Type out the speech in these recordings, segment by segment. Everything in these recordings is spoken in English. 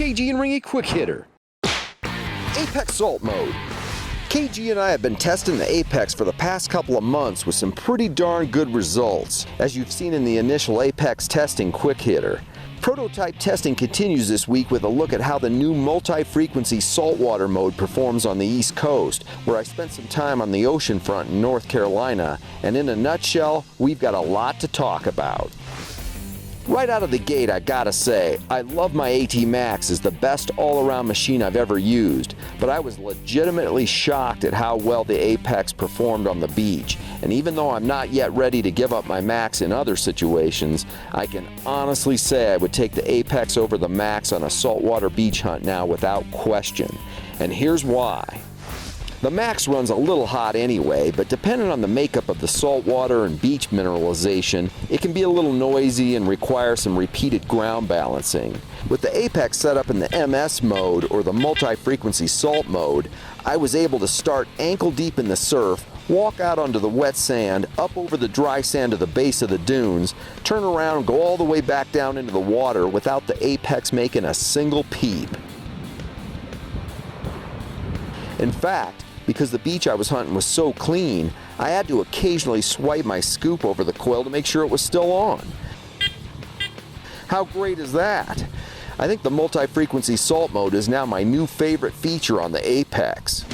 KG and Ringy Quick Hitter. Apex Salt Mode. KG and I have been testing the Apex for the past couple of months with some pretty darn good results, as you've seen in the initial Apex testing Quick Hitter. Prototype testing continues this week with a look at how the new multi-frequency saltwater mode performs on the East Coast, where I spent some time on the ocean front in North Carolina, and in a nutshell, we've got a lot to talk about. Right out of the gate, I gotta say, I love my AT Max as the best all-around machine I've ever used, but I was legitimately shocked at how well the Apex performed on the beach. And even though I'm not yet ready to give up my Max in other situations, I can honestly say I would take the Apex over the Max on a saltwater beach hunt now without question. And here's why. The Max runs a little hot anyway, but depending on the makeup of the salt water and beach mineralization, it can be a little noisy and require some repeated ground balancing. With the Apex set up in the MS mode, or the multi-frequency salt mode, I was able to start ankle deep in the surf, walk out onto the wet sand, up over the dry sand to the base of the dunes, turn around and go all the way back down into the water without the Apex making a single peep. In fact, because the beach I was hunting was so clean, I had to occasionally swipe my scoop over the coil to make sure it was still on. How great is that? I think the multi-frequency salt mode is now my new favorite feature on the Apex.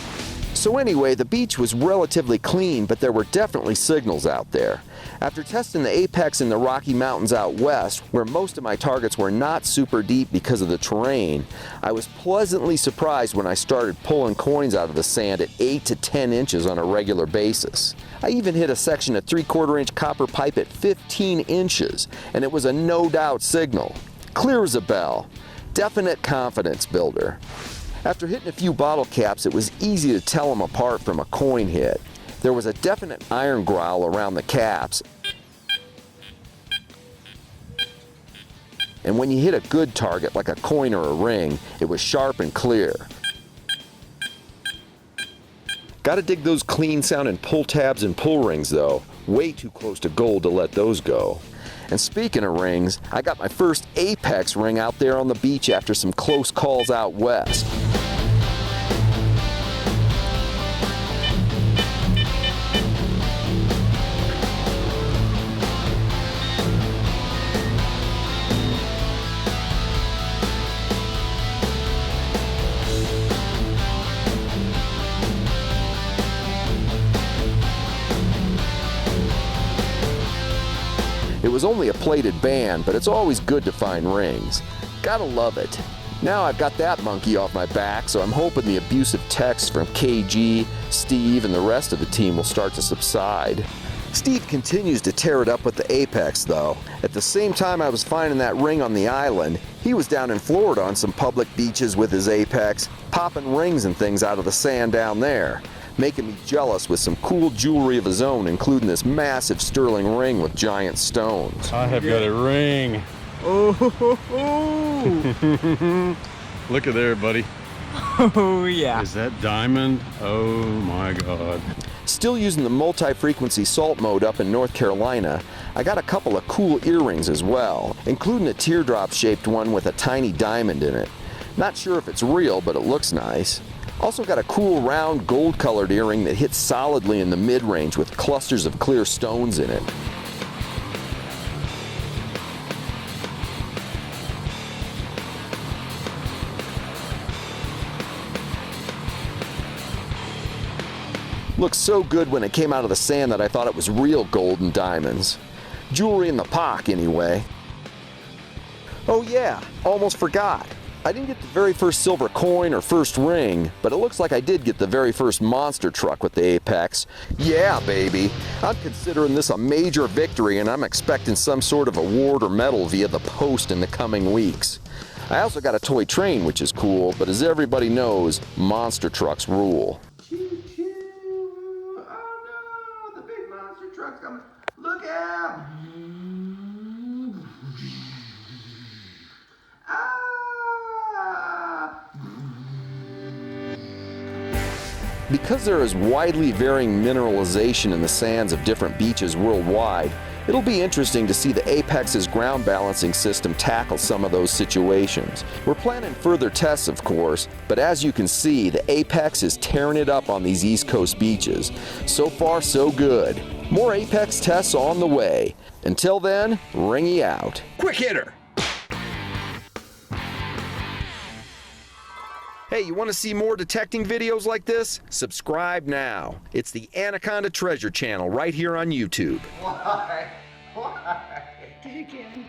So anyway, the beach was relatively clean, but there were definitely signals out there. After testing the Apex in the Rocky Mountains out west, where most of my targets were not super deep because of the terrain, I was pleasantly surprised when I started pulling coins out of the sand at 8 to 10 inches on a regular basis. I even hit a section of 3/4 inch copper pipe at 15 inches, and it was a no-doubt signal. Clear as a bell. Definite confidence builder. After hitting a few bottle caps, it was easy to tell them apart from a coin hit. There was a definite iron growl around the caps. And when you hit a good target like a coin or a ring, it was sharp and clear. Gotta dig those clean sounding pull tabs and pull rings though. Way too close to gold to let those go. And speaking of rings, I got my first Apex ring out there on the beach after some close calls out west. It was only a plated band, but it's always good to find rings. Gotta love it. Now I've got that monkey off my back, so I'm hoping the abusive texts from KG, Steve, and the rest of the team will start to subside. Steve continues to tear it up with the Apex though. At the same time I was finding that ring on the island, he was down in Florida on some public beaches with his Apex, popping rings and things out of the sand down there, making me jealous with some cool jewelry of his own, including this massive sterling ring with giant stones. I have got a ring. Oh, ho, ho, ho. Look at there, buddy. Oh, yeah. Is that diamond? Oh my God. Still using the multi-frequency salt mode up in North Carolina, I got a couple of cool earrings as well, including a teardrop-shaped one with a tiny diamond in it. Not sure if it's real, but it looks nice. Also got a cool round gold-colored earring that hits solidly in the mid-range with clusters of clear stones in it. Looked so good when it came out of the sand that I thought it was real gold and diamonds. Jewelry in the pock, anyway. Oh yeah, almost forgot. I didn't get the very first silver coin or first ring, but it looks like I did get the very first monster truck with the Apex. Yeah, baby. I'm considering this a major victory, and I'm expecting some sort of award or medal via the post in the coming weeks. I also got a toy train, which is cool, but as everybody knows, monster trucks rule. Choo-choo. Oh no, the big monster truck's coming. Look out! Because there is widely varying mineralization in the sands of different beaches worldwide, It'll be interesting to see the Apex's ground balancing system tackle some of those situations. We're planning further tests, of course, but as you can see, the Apex is tearing it up on these East Coast beaches. So far, so good. More Apex tests on the way. Until then, Ringy out. Quick hitter! Hey, you want to see more detecting videos like this? Subscribe now. It's the Anaconda Treasure Channel right here on YouTube. Why? Why? DIGGIN.